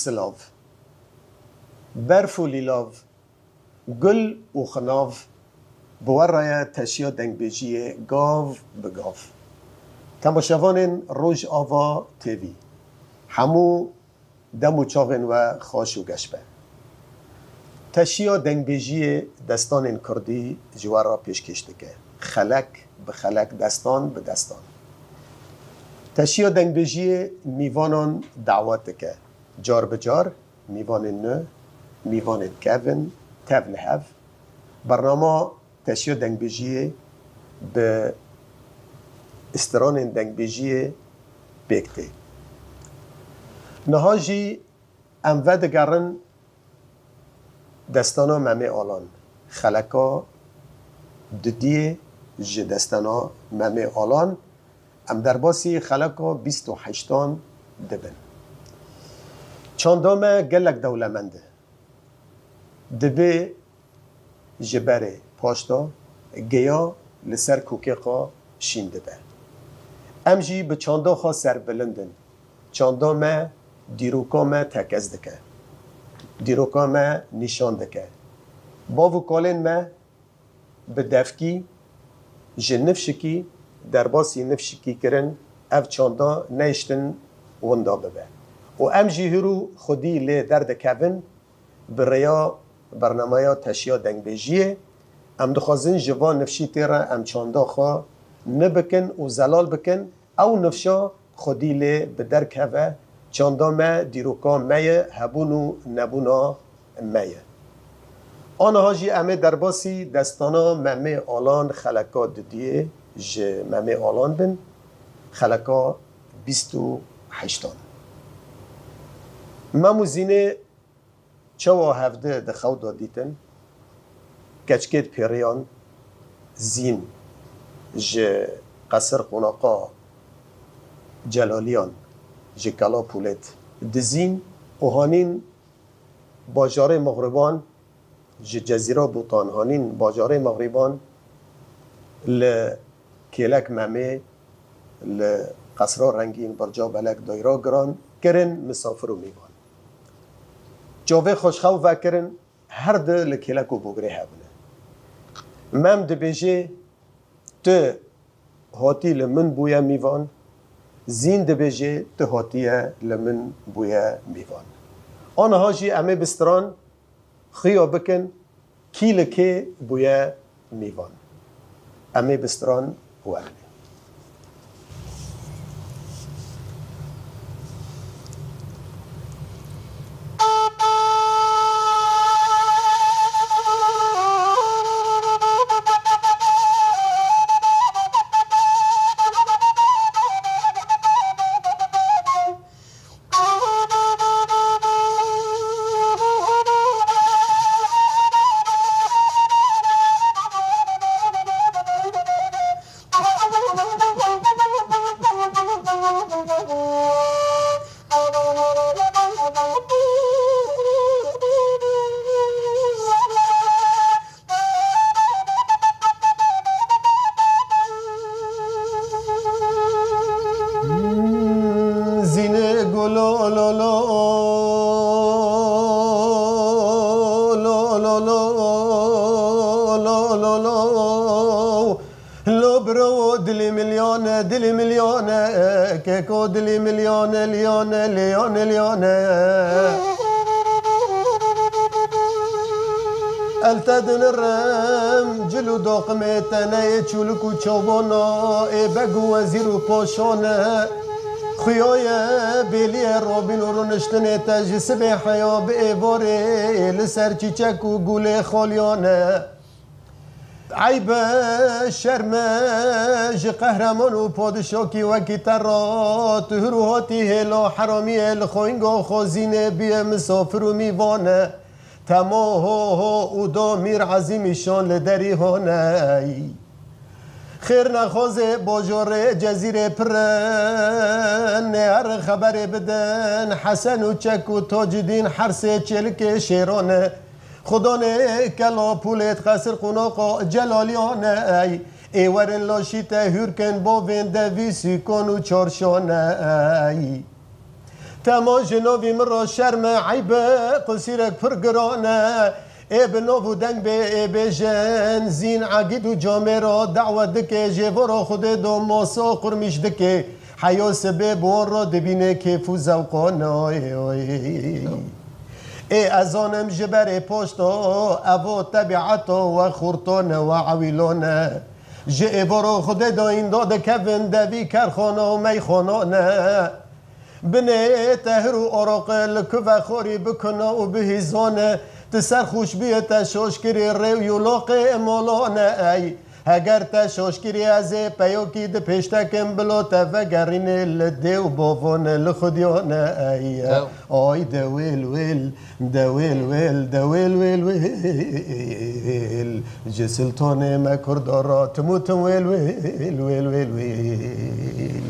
سلاف برف و لیلاو گل و خناف بورای تشیا دنگ بیجی گاو بگاو تماشاوان روش آوا تیوی همو دم و چاغن و خاش و گشبه تشیا دنگ بیجی دستان کردی جوارا پیشکش دکه خلک به خلک دستان به دستان تشیا دنگ بیجی میوانان دعوت دکه جار به جار میوان نه میوان کون تبل هف برنامه تشیا دنگ بیجی به استران دنگ بیجی بکته نهاجی ام ودگرن دستانا ممه آلان خلکا ددیه جه دستانا ممه آلان ام در باسی خلکا 28 دبن چاندامه گلک دولمنده دبه جبره پاشتا گیا لسر کوکیقا شین دبه ام جی به چاندا خواه سر بلندن چاندا ما دیروکا ما تکز دکه دیروکا ما نشان دکه باو کالین ما به دفکی جه نفشکی در باسی نفشکی کرن اف چاندا نیشتن وندا ببه و ام جی هرو خودی لی درد کبن بریا برنامه تشیا دنگ بیجیه ام دخوازن جوان نفشی تیره ام چاندا خواه نبکن و زلال بکن او نفشا خودی لی به درک هفه چاندا ما دیروکا میه هبونو نبونا میه آنها جی امه در باسی دستانا ممه آلان خلکا ددیه جه ممه آلان بن خلکا 28 ممو زینه چوا هفته دخو دادیتن کچکت پیریان زین جه قصر قناقا جلالیان جه کلا پولت دزین اوهانین باجار مغربان جه جزیره بوتان هانین باجار مغربان لکیلک ممه لقصرا رنگین برجا بلک دایرا گران کرن مسافر و میوان جاوه خوشخو وکرن هر ده لکیلک و بگره هبنه مم دبیجه ده هاتی لمن بویا میوان زین دبیجه ده هاتیه لمن بویا میوان آنها جی امه بستران خیا بکن کی لکه بویا میوان امه بستران و امه دلی میلیونه که کو دلی میلیونه لیونه لیونه لیونه التدن الرم جلو داقمتنه چولکو چوبانا ای بگو وزیر و پاشانه خیای بیلی رابین و رونشتنه تجسب حیا به ایواره لسر چیچک و گوله خالیانه عیب شرمش قهرمان و پادشاکی وکی ترات هروهاتی هلا حرامی الخوینگا خوزینه بیه مسافر و میوانه تماها او دامیر عظیمیشان لدری هانه خیر نخوازه باجار جزیره پرن هر خبر بدن حسن و چک و تاجدین حرس چلک شیرانه خدا نه کلا پولت قصر قناقا جلالیانه ایورن لاشیت هورکن با وینده ویسی کن و چارشانه تما جنوبی من را شرم عیب قصیرک پرگرانه ای بنوو دنگ به بیجن زین عقید و جامعه را دعوت دکه جیور خود دو ماسا قرمیش دکه حیا سبه بون را دبینه کیف و زوقانه ای ازانم جبر پشتا اوو طبیعتا و خورتانه و عویلانه جه ایوارا خود دا این داده کبن دوی کرخانه و میخانانه بنه تهر و عراقل که خوری بکنه و بهیزانه تسر خوش بیه تشاشکری ریو یولاق امالانه ای اگر تشاشکری از پیاکی ده پیشتکم بلا تفگرین لده و باوانه لخودیانه ای آی دویل ویل دویل ویل دویل ویل ویل جسلطانه مکردارا تموتم ویل ویل ویل ویل ویل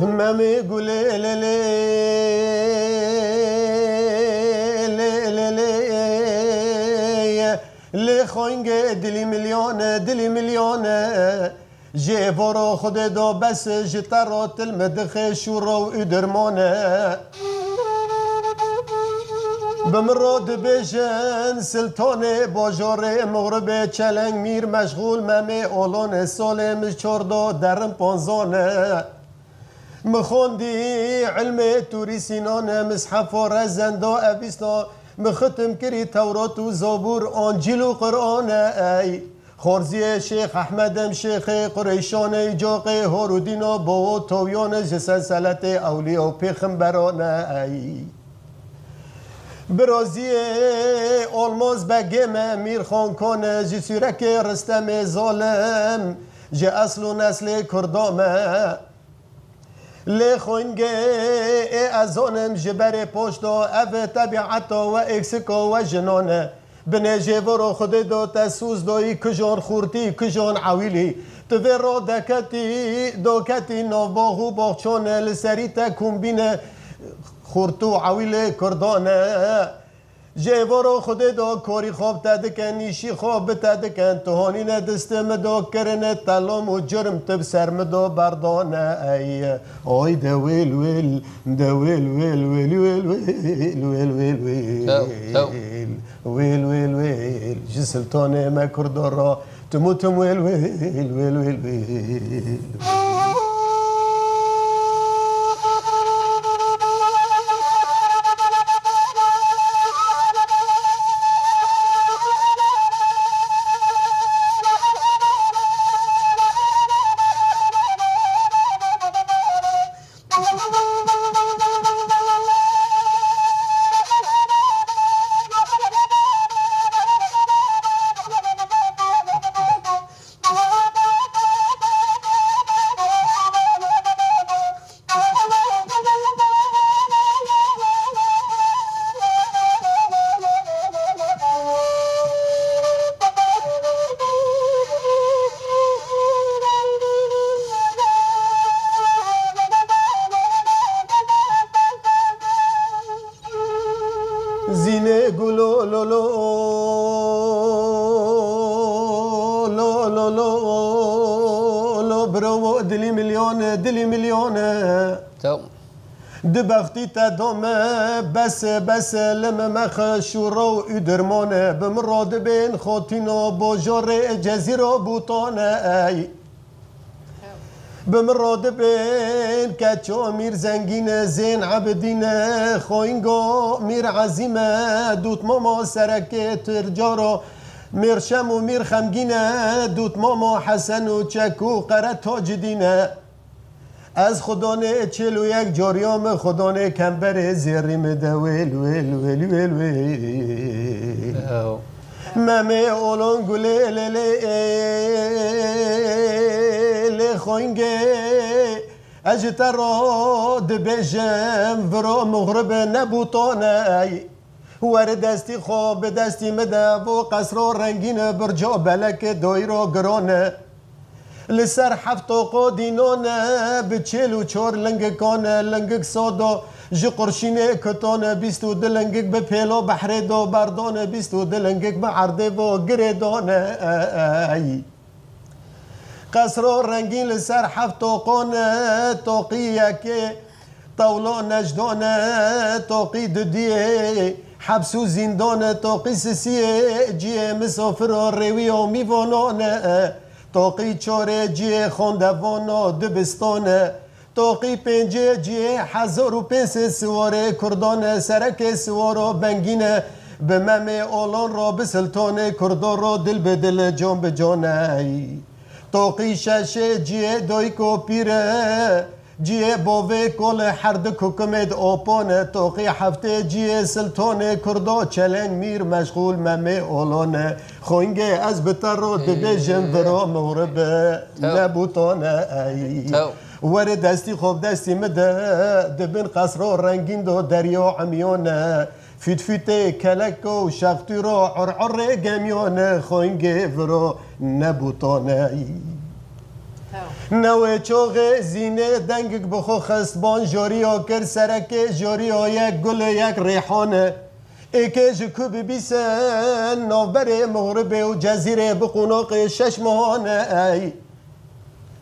مامي قولي لي لي لي لي لي خوينج دلي مليون جي فورو خود دو بس جتارو المدخ شورو ادرمانه بمرود بيجن سلطانه باجاره مغرب چلنگ میر مشغول مامي اولون سالم چوردو درم پانزانه مخوندي علم توريسينان مصحف ورزندو أبيستا مختم كري توراة وزبور أنجيل وقرآن أي خورزي شيخ أحمد شيخ قريشان جاقي هورودينا بو تويان جسلسلة أولياء پیغمبران أي برازي ألماز بگم مير خان كان جسورك رستم ظالم جي أصل نسل كردامه لی خونگه ازانم جبر پشتا او طبیعتا و اکسکا و جنانه بنه جیورو خود دا تسوز دایی کجان خورتی کجان عویلی توی را دکتی نوباغو باغچانه لسری تا کمبینه خورتو عویل کردانه جیوارو خود دا کاری خواب تدکن نیشی خواب تدکن تهانین دستم دا کرنه تلام و جرم تب سرم دا بردانه ای آی دویل ویل دویل ویل ویل ویل ویل ویل ویل ویل ویل ویل ویل جسلطانه مکردارا تموتم ویل ویل ویل ویل ویل زینه گلو لو لو لو لو لو لو برو دلی میلیون تو دبختی تا دامه بس لم مخ شورو ادرمانه بمراد بین خاطینا باجار جزیره بوتانه ای بمراد بین کچا میر زنگین زین عبدین خوینگا میر عظیمه دوت ماما سرک ترجارا میر شم و میر خمگینه دوت ماما حسن و چکو قره تاج دینه از خدانه چلو یک جاریام خدانه کمبر زیریم دویل ویل ویل ویل ویل ممه اولون گله لی خوینگه اجتر را دبیجم ورا مغرب نبوتانه ور دستی خواب دستی مده و قصر رنگین برجا بلک دایرا گرانه لسر حفت و قادینانه بچیل و چور لنگ کانه لنگک سادا جی قرشینه کتانه بیستو دلنگک به پیلا بحر دو بردانه بیستو دلنگک به عرده و گردانه قصر رنگین لسر حفت و قانه توقیه که طولا نجدانه توقی ددیه حبس و زندانه توقی سسیه جیه مسافر و روی و میوانانه توقی چاره جیه خوندوانا دبستانه توقی پنجه جیه 1500 سواره کردان سرک سوارا بنگینه به ممه اولان را به سلطان کردان را دل به دل جان به جانه توقی ششه جیه دایکو پیره جیه باوه کل حرد ککمد آپانه توقی هفته جیه سلطان کردا چلنگ میر مشغول ممه اولانه خوینگه از بتر رو دبه جنورا مغربه نبوتانه ور دستی خوب دستی مده دبن قصر رنگین دو دریا عمیانه فیت فیت کلک و شختی را عرعر گمیانه خوینگه ورا نبوتانه نوه چوغ زینه دنگک بخو خستبان جاریا کر سرک جاریا یک گل یک ریحانه ایکه جکو ببیسن نوبر مغرب و جزیره بقناق 6 ماهانه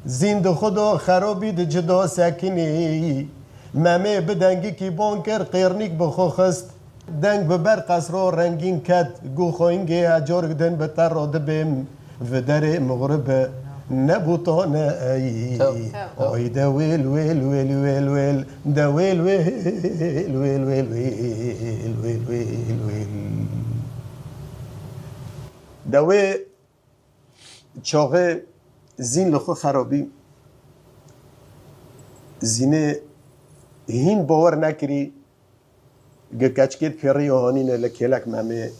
زیند خدا خرابی ده جدا سکنی ممه بدنگی کی بانکر قیرنیک بخو خست دنگ ببر قصر رنگین کد گو خوینگه اجار دن بتر را دبیم و در مغرب نبوتانه ای دا ویل ویل ویل ویل ویل دا ویل ویل ویل ویل ویل ویل ویل ویل دا وی چاقه زین لخو خرابی زینه هین باور نکری گه کچکید پیری آهانینه لکیلک ممه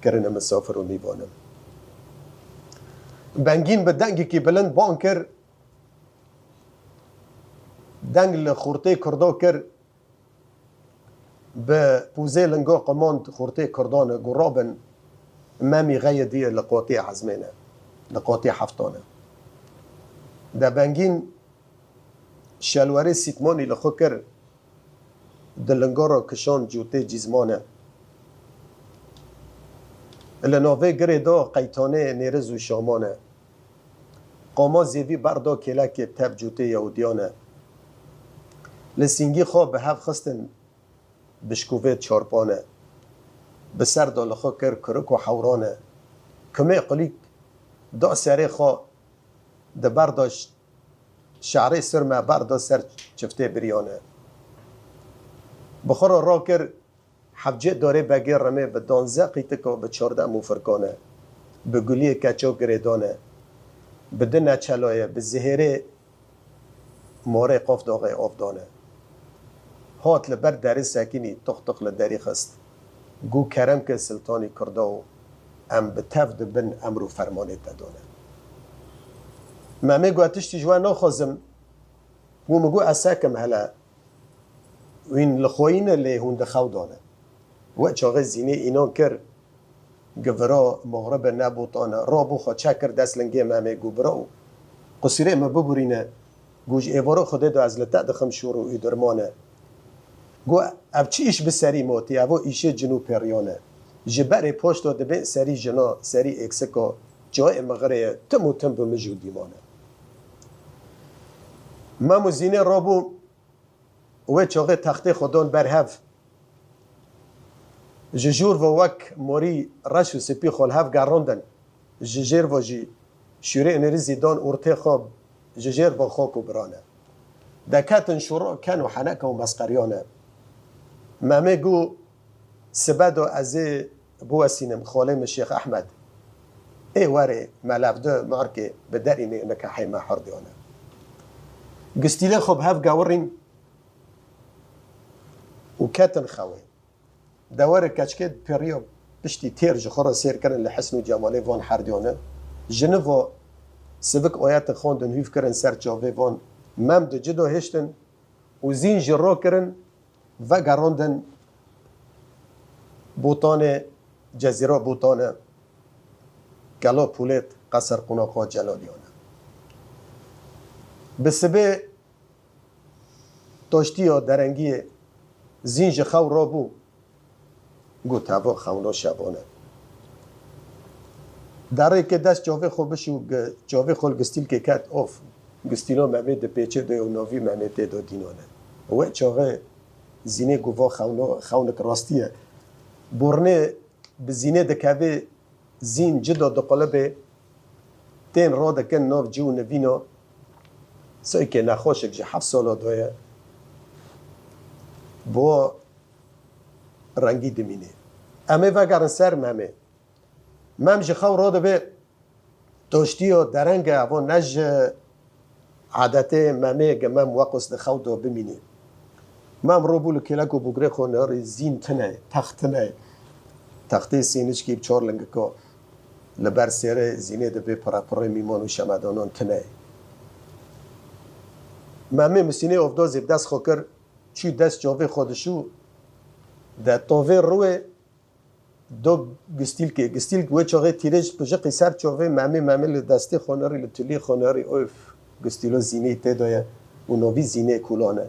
کرنه مسافر و میبانم بنگین به دنگی که بلند بان کر دنگ لخورته کردا کر به پوزه لنگا قماند خورته کردانه گرابن مامی غیه دیه لقاطی عزمینه لقاطی حفتانه ده بنگین شلواره سیتمانی لخو کر دلنگا را کشان جوته جیزمانه لناوه گره دا قیتانه نیرز و شامانه قاما زیوی بردا کلک تب جوته یهودیانه لسینگی خواه به هف خستن بشکوه چارپانه به سر دا لخوا کرک و حورانه کمه قلیک دا سره خواه ده برداشت شعره سرمه بردا سر چفته بریانه بخورا را کر حفجه داره بگیر رمه به 12 قیتکا به 14 موفرکانه به گلیه کچا گریدانه به دنه چلایه به زهره ماره قاف داغه آفدانه هات لبر داری ساکینی تخ لداری خست گو کرم که سلطانی کرداو ام به تفد بن امرو فرمانه تدانه مامه گواتشتی جوان نخوازم و مگو اساکم هلا وین لخوینه لی هنده خودانه و چاقه زینه اینان کر گورا مغرب نبوتانه را بخوا چکر دست لنگه مامه گو براو قصیره ما ببرینه گوش ایوارو خوده دو از لطه دخم شورو ای درمانه گو اب چی ایش بسری موتی او ایشه جنو پریانه جبر پشت داده به سری جنا سری اکسکا جای مغره تم و تم بمجو دیمانه ما مزینه رابو و چاقه تخته خودان برهف ججور و وک موری رش و سپی خال هف گراندن ججر و جی شوره انریزی دان ارته خواب ججر و خاک و برانه دکتن شورا کن و حنک و مسقریانه مامه گو سبدو از بو سینم خالم شیخ احمد ای واره ملفده مارکه به درینه نکحی ما حردیانه گستیله خوب هف گاورین و کتن خواه دوار کچکت پریاب پشتی تیر جخورا سیر کرن لحسن و جماله وان حردیانه جنوا سبک آیت خواندن هیف کرن سر جاوه وان مم دو جدو هشتن و زین جرا کرن و گراندن بوتان جزیره بوتان گلا پولت قصر قناقا جلالیانه به سبه داشتی یا درنگی زینج خو را بو گوت هوا خونا شبانه داره که دست جاوه خو بشو جاوه خو گستیل که کت آف گستیلا ممید پیچه دوی و ناوی ممید دو دینانه و چاقه زینه گووا خونک راستیه برنه به زینه دکوه زین جدا دو قلبه تین را دکن ناف جو نوینا سایی که نخوشک جه 7 سالا دویه با رنگی دمینه امه وگرن سر مم جه خو را به داشتی و درنگ او نج عادت ممه گمم وقص دخو دو بمینه مم رو بولو کلکو بگره خونه ری زین تنه تخته سینش که بچار لنگه که لبر سیره زینه ده به پراپره میمان و شمدانان تنه ممه مسینه افدا زیب دست خوکر چی دست جاوه خودشو ده تاوه روی دو گستیل که چاقه تیرش پجقی سر چاوه ممه لدسته خونه ری لطلی خونه ری اوف گستیلو زینه ته دایه و نوی زینه کولانه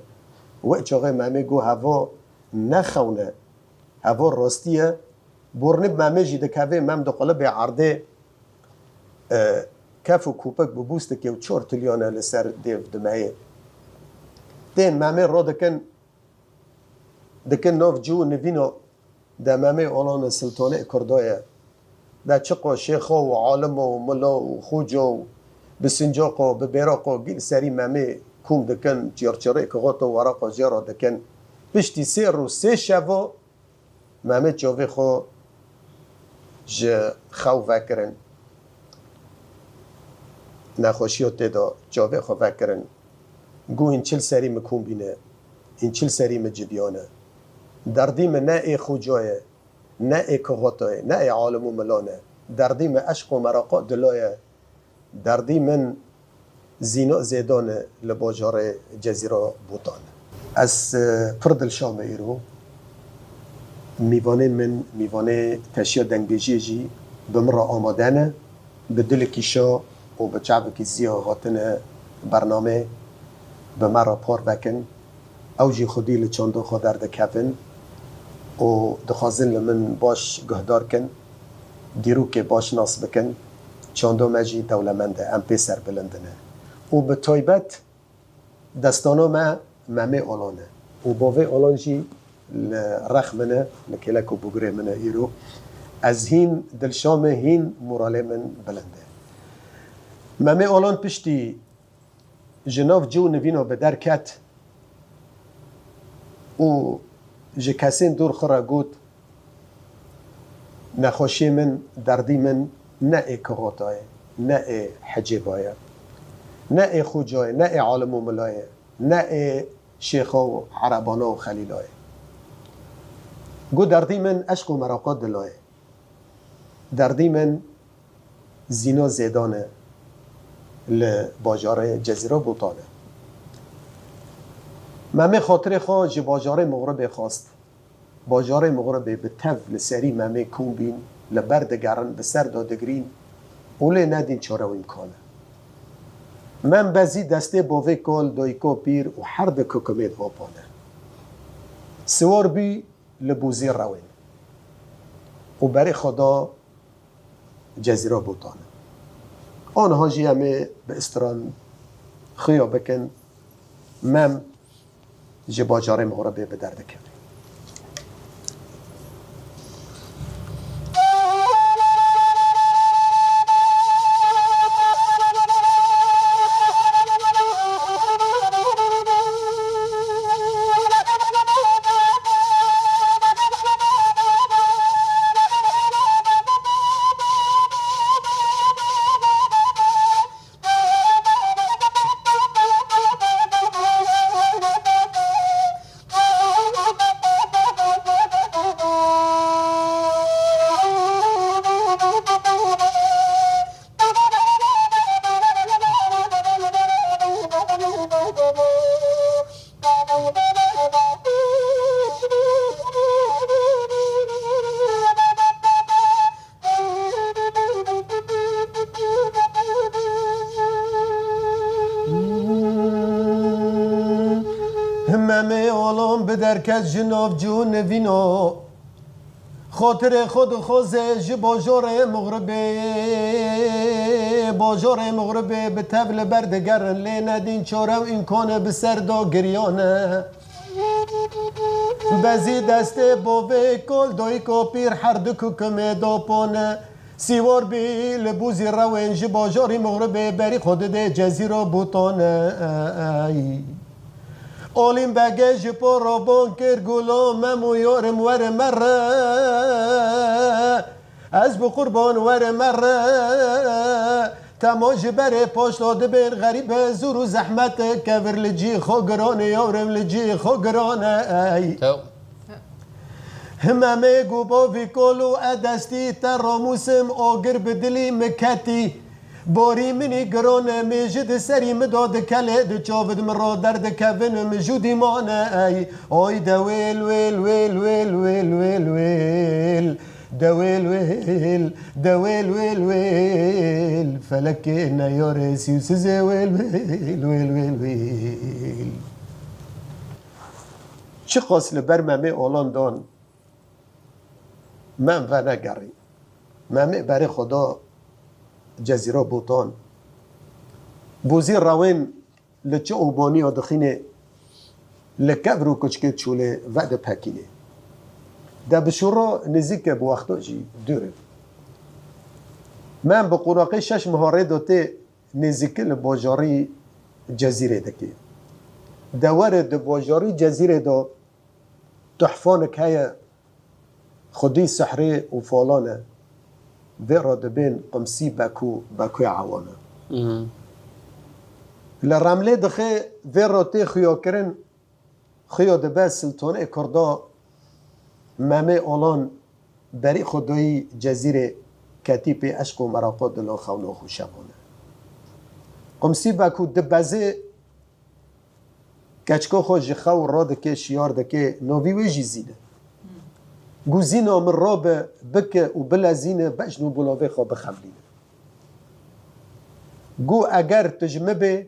و چاقه ممه گو هوا نخونه هوا راستیه برنب ممه جیده که مم دو قلب عرده کف و کوپک ببوسته که 4 تلیانه لسر دیو دمه دین ممه را دکن ناف جو نوینو ده ممه اولان سلطانه کردایه ده چقا شیخا و عالم و ملا و خوجا و بسنجاقا ببیراقا گیل سری ممه کوم دکن چرچره کغاتا و ورقا جارا دکن پشتی 3 روز 3 شبا ممه جاوه خو خو وکرن نخوشیات دا جاوه خو وکرن گو این 40 سری مکون بینه این 40 سری مجبیانه دردیم نه ای خوجایه نه ای کغاطایه نه ای عالم و ملانه دردیم عشق و مراقا دلایه دردی من زینا زیدانه لباجار جزیره بوتان از پردل شام ایرو میوانه تشیا دنگیجی جی بمرا آمادنه به دل کیشا و به چعب کیزیا هاتن برنامه به مرا پار بکن او جی خودی لچاندو خود درد کفن و دخوازن لمن باش گهدار کن دیرو که باش ناس بکن چاندو مجی دولمنده ام پیسر بلندنه و به تایبت دستانو ممه آلانه و باوه آلان جی رخ منه لکلک و بگره منه ایرو از هین دلشام هین موراله من بلنده ممه آلان پشتی جناف جو نوینو به درکت و جه کسین دور خورا گود نخوشی من دردی من نه ای کغاطای نه ای حجیبای نه ای خوجای نه ای عالم و ملای نه ای شیخا و عربانا و خلیلای گو دردی من عشق و مراقات دلای دردی من زینا زیدانه لباجار جزیره بوتانه ممه خاطر خواه جه باجار مغرب خواست باجار مغرب به تف لسری ممه کون بین لبرد گرن به سر دادگرین اوله ندین چاره و امکانه من بزی دسته باوه کال دایکا پیر و حرد ککمید هاپانه سوار بی لبوزی روین و بری خدا جزیره بوتانه آنها جی همه به استران خیا بکن مم جه باجار مغربه به درد کرد بدرکت جناب جون وینو خاطر خود خوزه جی باجار مغربه به تبل بردگرن لی ندین چارم این کانه به سردا گریانه بزی دسته باوه کل دای کپیر هر دکو کمه داپانه سیوار بی لبوزی روین جی باجاری مغربه بری خود ده جزیره بوتانه آلیم بگه جپا رابان کر گلا ممو یارم ور مره از بقربان ور مره تماج بره پاش داده بین غریب زور و زحمت کور لجی خوگرانه یارم لجی خوگرانه همه گو باوی کلو ادستی تراموسم آگر بدلی مکتی باری منی گرانه میجد سری مداد کله ده چاود مرا درد کون مجودی مانه ای دویل ویل ویل ویل ویل ویل ویل دویل ویل دویل ویل ویل فلک نیاره سیوسزه ویل ویل ویل ویل ویل چه قاسل برممه آلان دان من و نگری ممه برای خدا جزیره بوتان بوزی روین لچه اوبانی ها دخینه لکبر و کچکت چوله وعد پکینه ده بشورا نزیک بو وقتا جی دوره من به قراقه 6 مهاره داته نزیک لباجاری جزیره دکی دواره ده باجاری جزیره دا تحفانک های خودی سحره و فالانه ذرا دبين قمسي باكو عوانه لرمله دخي ذرا تي خيا كرن خيا دبا سلطانه كردا مامي اولان بري خدای جزيره كتيب عشق و مراقات دلا خونه خوشبانه قمسي باكو دبازه کچکا خوش خو را دکه شیار دکه نوی ویجی زیده گوزینا من را بکه و بلزینه بجنو بلاوه خواه بخملینه گو اگر تجمه به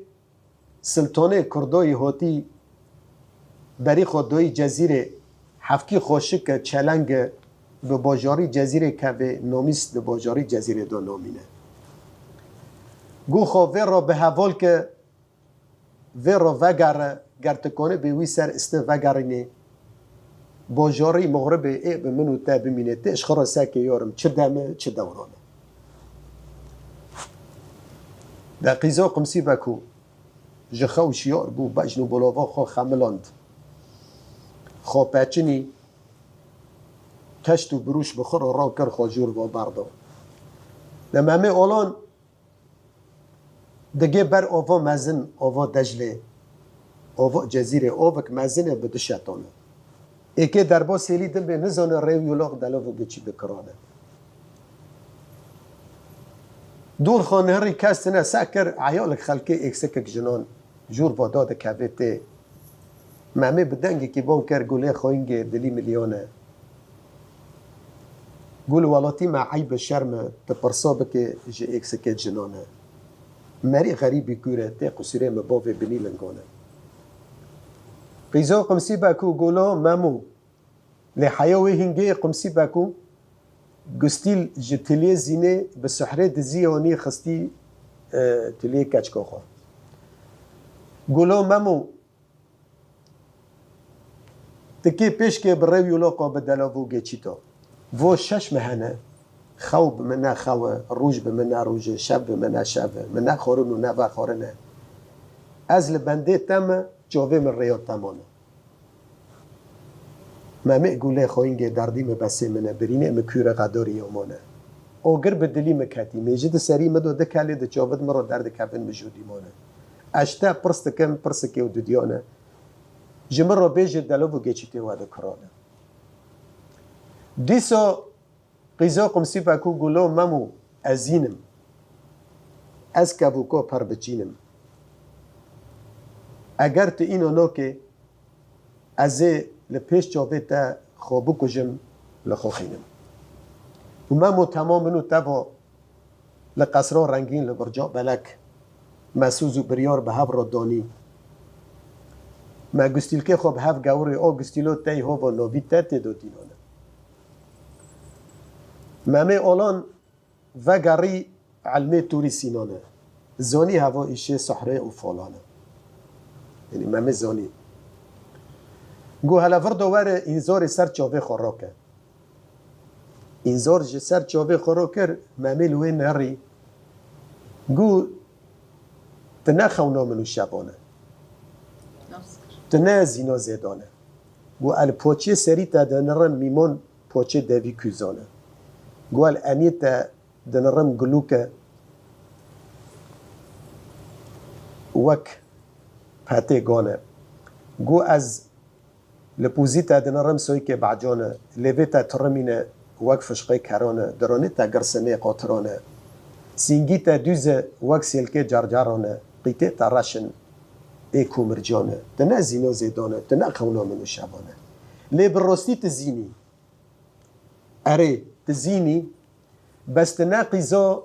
سلطانه کردای هاتی بری خدای جزیره حفکی خوشک چلنگ به باجاری جزیره که به نامیست به باجاری جزیره دو نامینه گو خواه را به حوال که وی را وگره گرتکانه به وی سر استه وگرینه باجاری مغرب ای به منو تا بمینه تش خرا سکه یارم چه دمه چه دورانه در قیزا قمسی بکو جخو شیار بو بجنو بلاوا خوا خملاند خوا پچنی کشت و بروش بخور را کر خوا جور و بردا در همه آلان دگه بر آوا مزن آوا دجله آوا جزیره آوک مزنه به دشتانه ایکه در با سیلی دم به نزانه ریویولاق دلاو گچی بکرانه دور خانه هری کستنه سکر عیالک خلکه اکسکک جنان جور با داد کبته مهمه بدنگی که بان کر گوله خواهینگه دلی ملیانه گول والاتی مع عیب شرمه تپرسا بکه جه اکسکک جنانه مری غریبی کوره تی قصیره مباوه بنی لنگانه قیزا قمسی باکو گولا ممو لحیاوی هنگه قمسی باکو گستیل جتلیه زینه به سحره دزیانی خستی تلیه کچکا خواه گولا ممو تکی پیش که برای یولاقا بدلاوو گچیتا و 6 مهنه خواب منه خواه روز به منه روز شب به منه شب منه خورن و نه خورنه از لبنده تم جاوه من ریاد تمانه ممه گوله خواهینگه دردیم بسه منه برینه مکور قداری امانه آگر به دلی مکتی میجد سری مدو دکاله ده جاود مرا درد کبن مجودی مانه اشتا پرست کم پرست که و دودیانه جمر را بیجد دلو و گیچیته واده کرانه دیسا قیزا قمسی پاکو گلو ممو ازینم از کبوکا پر بچینم اگر تو اینو نو که ازه لپیش جاوه تا خوابو کجم لخوخینم و ممو تمام منو تبا لقصرا رنگین لبرجا بلک مسوز و بریار به هبرا دانی ما گستیل که خوب هف گوری او گستیلو تی هو و نویته تی دو دینانه مامه اولان و گری علمه توری سینانه زانی هوا ایشه سحره و فالانه یعنی مامه زانی گو هلا ورد وره اینزار سر چاوه خوراکه اینزار سر چاوه خوراکر مامه لوه نری گو تنه خونا منو شبانه تنه زینا زیدانه گو ال پوچه سری تا دنرم میمون پوچه دوی کزانه گو ال انیت دنرم گلوکه وک پته گانه گو از لپوزی تا دنرم سوی که بعجانه لیوی تا ترمینه وک فشقه کرانه درانه تا گرسنه قاطرانه سینگی تا دوزه وک سیلکه جرجرانه قیته تا رشن ای کومرجانه تنه زینا زیدانه تنه خونا منو شبانه لی براستی تزینی اره تزینی بس تنه قیزا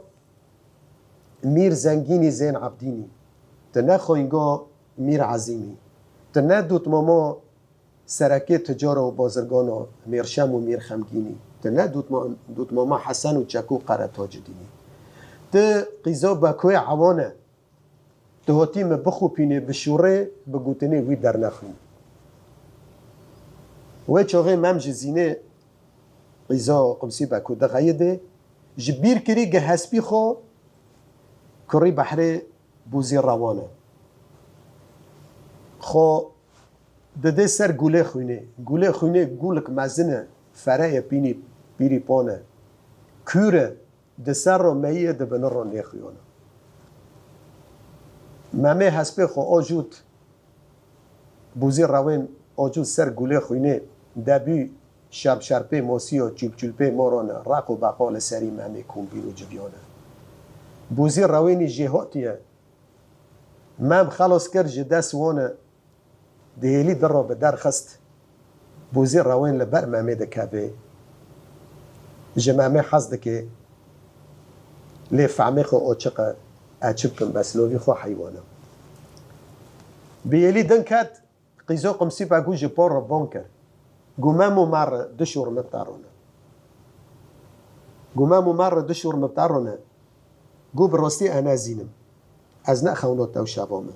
میر زنگینی زین عبدینی تنه خوینگا میر عظیمی تنه دوت ماما سرکه تجاره و بازرگانا میرشم و میر خمگینی تنه دوت ماما حسن و چکو قره تاج دینی ته قیزا بکوی عوانه تهاتی ما بخو پینه بشوره بگوتنه وی در نخون و چاقه مم جزینه قیزا قمسی بکو دقایده جبیر کری گه هسپی خو کری بحر بوزی روانه خو دده سر گوله خونه گولک مزنه فرای پینی بیری پانه کوره ده سر رو میه ده بنر رو نخیانه ممه هسپی خو آجود بوزی روان آجود سر گوله خوینه دبی شرپه موسی و چلپه مارانه رق و بقال سری ممه کنبین و جویانه بوزی روانی جهاتیه مم خلاص کرد جدس وانه دهیلی در را به در خست بوزی روان لبر ممه دکبه جمعه حز دکه لی فعمه خو آچقه اچب کن بس لوی خو حیوانه بیلی دن کد قیزا قمسی بگو جپار را بان کرد گممو مر دشور مبترانه گو براستی انا زینم از نه خونات تو شبامه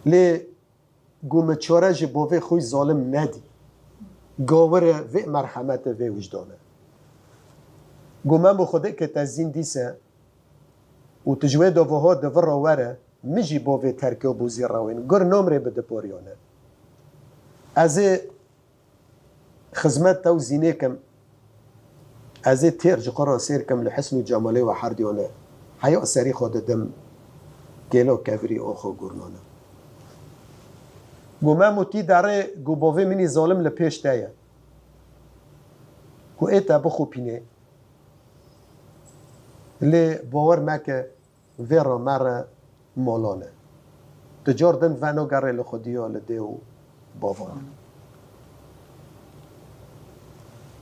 لی گو مچاره جبوه خوی ظالم ندی گاوره و مرحمت و وجدانه گممو خوده که تزین دیسه و تجوه دوها دور وره مجی بوه ترکه و بوزی روین گر نامره بده پاریانه از خدمت تو زینه کم از تیر جقرا سیر کم لحسن و جماله و حردیانه حیاء سری خود دم گیلا کفری آخو گرنانه گو من تی داره گو بوه منی ظالم لپیش تایه گو ایتا بخو پینه لی باور مکه ویرا مره مالانه تجار دن ونو گره لخودیا لده و باور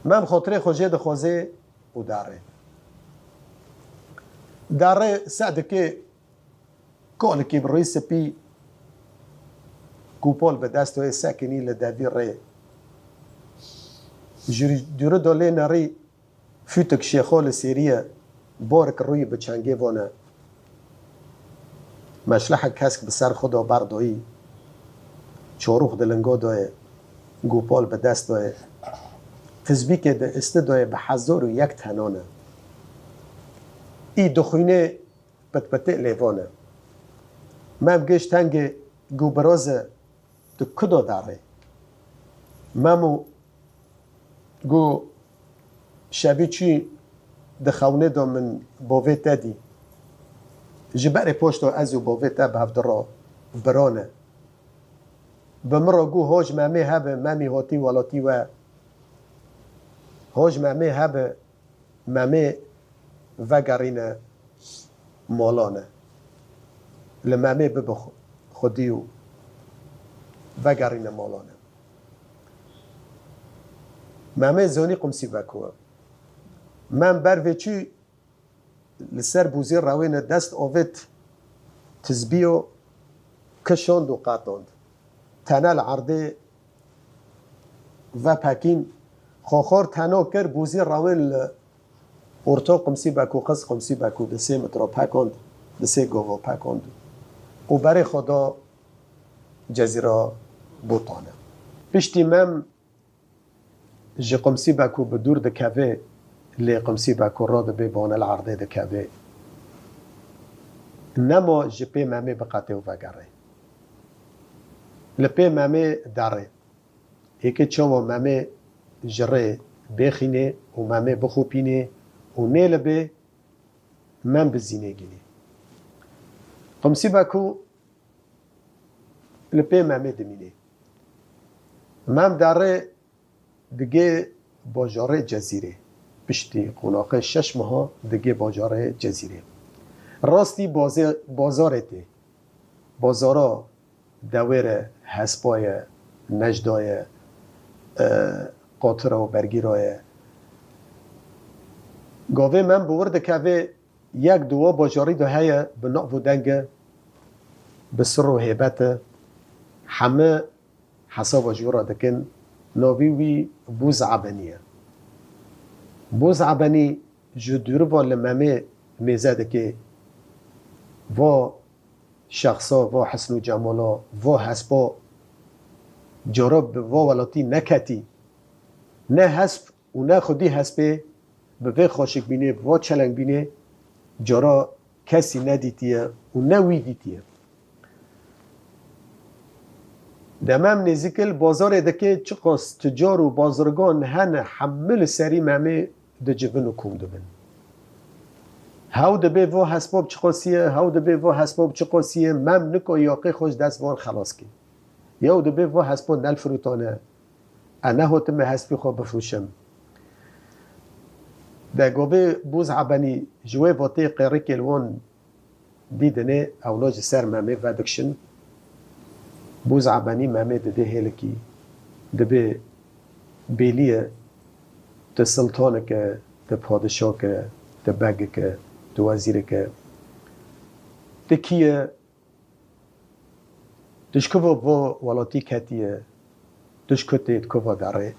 من خاطره خوشی دخوازه و داره سعده که کال که بروی سپی کوپال به دست های سکنی لدوی ره جوری دوره داله نری فوتک شیخال سیریه بارک روی بچنگه وانه مشلح کسک بسر خدا بردایی چاروخ دلنگا دای گوپال به دست دای تزبیک ده استدای به 1001 تنانه ای دخوینه پتپته لیوانه مم گش تنگ گوبرازه تو کدا داره ممو گو شبی چی دخونه دا من باوه تدی جبر پشت ازو باوه تا به هفدرا برانه بمرا گو هاج ممه هبه ممی هاتی ولاتی و هاج ممه هبه ممه وگرینه مالانه لممه بب خودیو وگرینه مالانه ممه زانی قمسی بکوه من بر چی لسر بوزی روین دست آوید تزبیو کشاند و قطاند تنال عرضه و پکین خوخور تنو کر بوزی راوین ارتا قمسی بکو قص قمسی بکو دسه مترا پکاند دسه گاوا پکاند و برای خدا جزیره بوتانه پشتی مم جی قمسی بکو بدور دکوه لی قمسی بکو را دبی بانه العرضه دکوه نما جی پی ممی بقاته و وگره لپی ممی داره ایک چوا ممی جره بخینه و ممی بخوپینه و نیل به من بزینه گینه قمسی بکو لپی ممی دمینه مم داره دیگه باجاره جزیره پشتی قناقه 6 ماه دیگه باجاره جزیره راستی بازارته بازارا دوره حسبای نجدای قاطره و برگیرای گاوه من بورده که یک دوا باجاری ده هیا به نقو دنگ به سر و هیبت همه حساب جورا دکن ناوی وی بوز عبنیه بوز عبنی جو دوربا لممه میزده که و شخصا و حسن و جمالا و حسبا جرب و ولاتی نکتی نه حسب و نه خودی حسبه به وی خوشک بینه و چلنگ بینه جرا کسی ندیتیه و نوی دیتیه دمم نزیکل بازار دکه چقاس تجار و بازرگان هنه حمل سری ممه ده جبن و کم دبن هاو دبه و حسباب چقاسیه هاو دبه و حسباب چقاسیه مم نکو یاقه خوش دست وان خلاص کی یاو دبه و حسباب نل فروتانه انا هاتم حسبی خواب بفروشم ده گوبه بوز عبنی جوه واته قیره کلوان دیدنه اولاج سر ممه و دکشن بوز عبنی ممه ده هلکی دبه بیلیه ده سلطانه که ده پادشاه که ده بگه که ده وزیره که ده کیه دشکوه با ولاتی کتیه دشکوته دکوه داره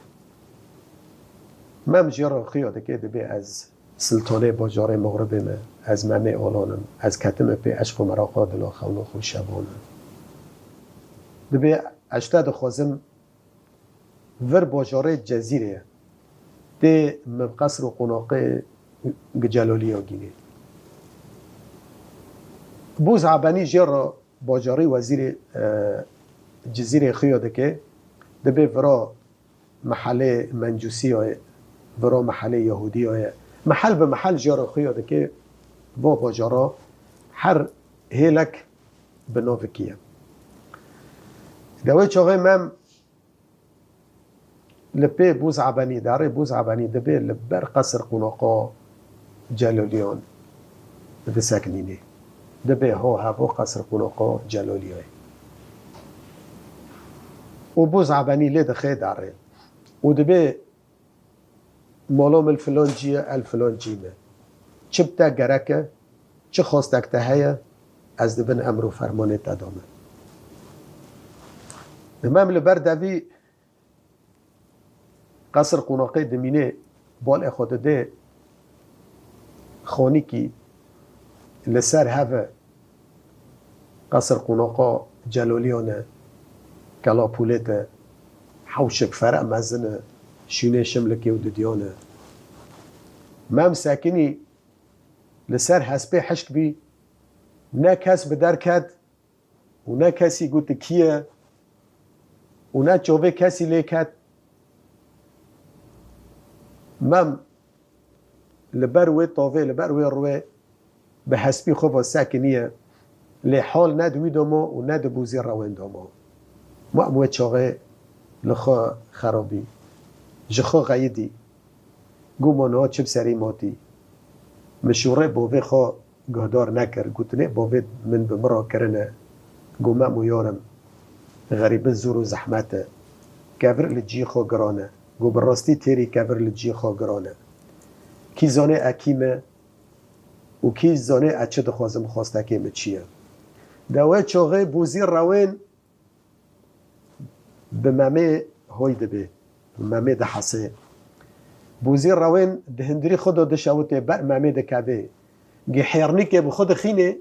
مم جیارا خیاده که دبه از سلطانه باجاره مغربه ما از ممه آلانم از کتم پی عشق و مراقا دلا خونو خوش شبانم دبه اشتاد خوازم ور باجاره جزیره ده مبقصر و قناقه جلالی آگینه بوز عبانی جیارا باجاره وزیر جزیره خیاده که دبه ورا محله منجوسی های ورا محله یهودی های محل به محل جیارا خیاده که با باجاره هر هیلک به نوکیه دوای چاقه من لپی بوز عبانی داره بوز عبانی دبه لبر قصر قناقا جلالیان ده سکنینه دبه ها هوا قصر قناقا جلالیای و بوز عبانی لده خیلی داره و دبه مالام الفلان جیه الفلان جیمه چه بتا گرکه چه خواستکته هیا از دبن امر و فرمانه تدامه دمام لبر دوی قصر قناقه دمینه بال اخوده ده خانی کی لسر هفه قصر قناقه جلالیانه کلا پولته حوشک فرع مزنه شونه شملکی و ددیانه مم ساکنی لسر حسبه حشک بی نه کس به در کد و نه کسی گوت کیه و نه چوبه کسی لیکد مم لبروی طاوه لبروی روی به حسبی خوب ساکنیه لحال ندوی دوما و ند بوزی روین دوما مأموه چاقه لخوا خرابی جخوا غیدی گومانه ها چب سری ماتی مشوره باوه خواه گهدار نکر گوتنه باوه من بمرا کرنه گو مأمو یارم غریبه زور و زحمته کبر لجی خواه گرانه گو براستی تیری کبر لجی خواه گرانه کی زانه اکیمه و کی زانه اچه دخوازم خواسته که چیه دوه چاقه بوزی روین بمامي هوي دبي بمامي ده حسي بوزير روين دهندري خدو دشاوتي بر مامي ده كابي جي حيرنيك بخد خيني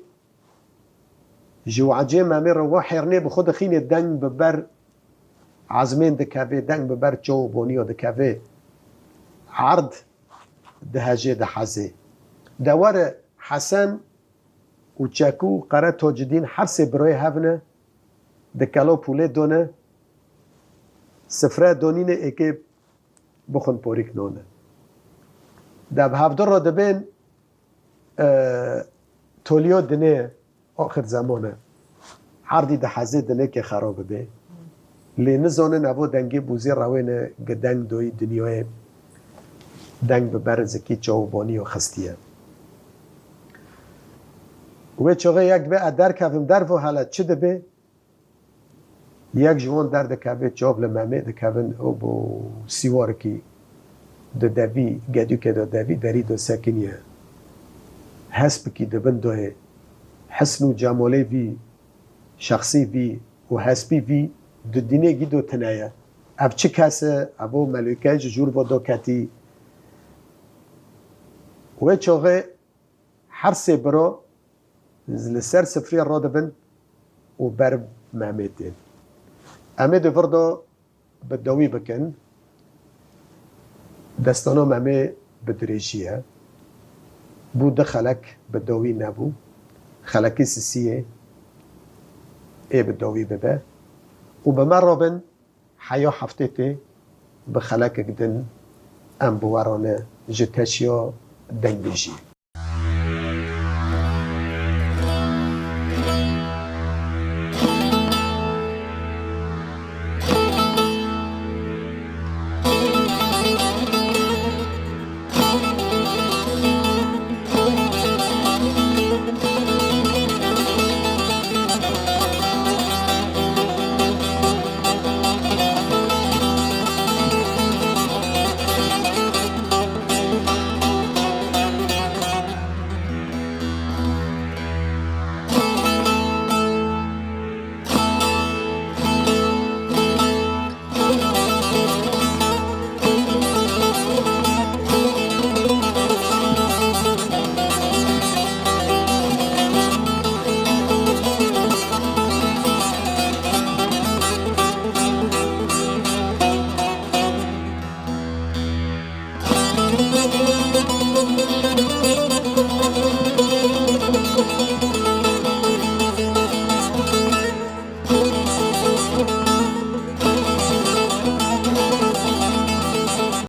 جو عجي مامي رو حيرني بخد خيني دنگ ببر عزمين ده كابي دنگ ببر جو بونيو ده كابي عرض ده هجي ده حزي دوار حسن وچاكو قرار توجدين حرس بروي هفنه ده كالو پوله دونه سفره دونینه اکی بخون پوریک نونه ده بهفدر را دبین تولیو دنه آخر زمانه حردی ده حزه دنه که خرابه به لی نزانه نبو دنگی بوزی روینه گدنگ دوی دنیای دنگ ببر زکی چاوبانی و خستیه و چوغه یک به در کفم در و حالت چه دبه یک جوان در دکبه چاپ لمامه دکبن او بو سیوار کی د دوی گدو که د دوی دری دو سکنیه حسب کی دبن دوه حسن و جماله وی شخصی وی و حسبی وی د دینه گی دو تنایه اب چه کسه ابو ملوکه جور با دو کتی و چوغه هر سه برا لسر سفری را دبن و بر مامه دین امه دفردا بدوی بکن دستانا مامه بدریجیه بود خلک بدوی نبو خلکی سیسیه ای بدوی ببه و بمر رابن حیا هفته ته بخلک گدن ام بوارانه جتشیا دنگ بیجی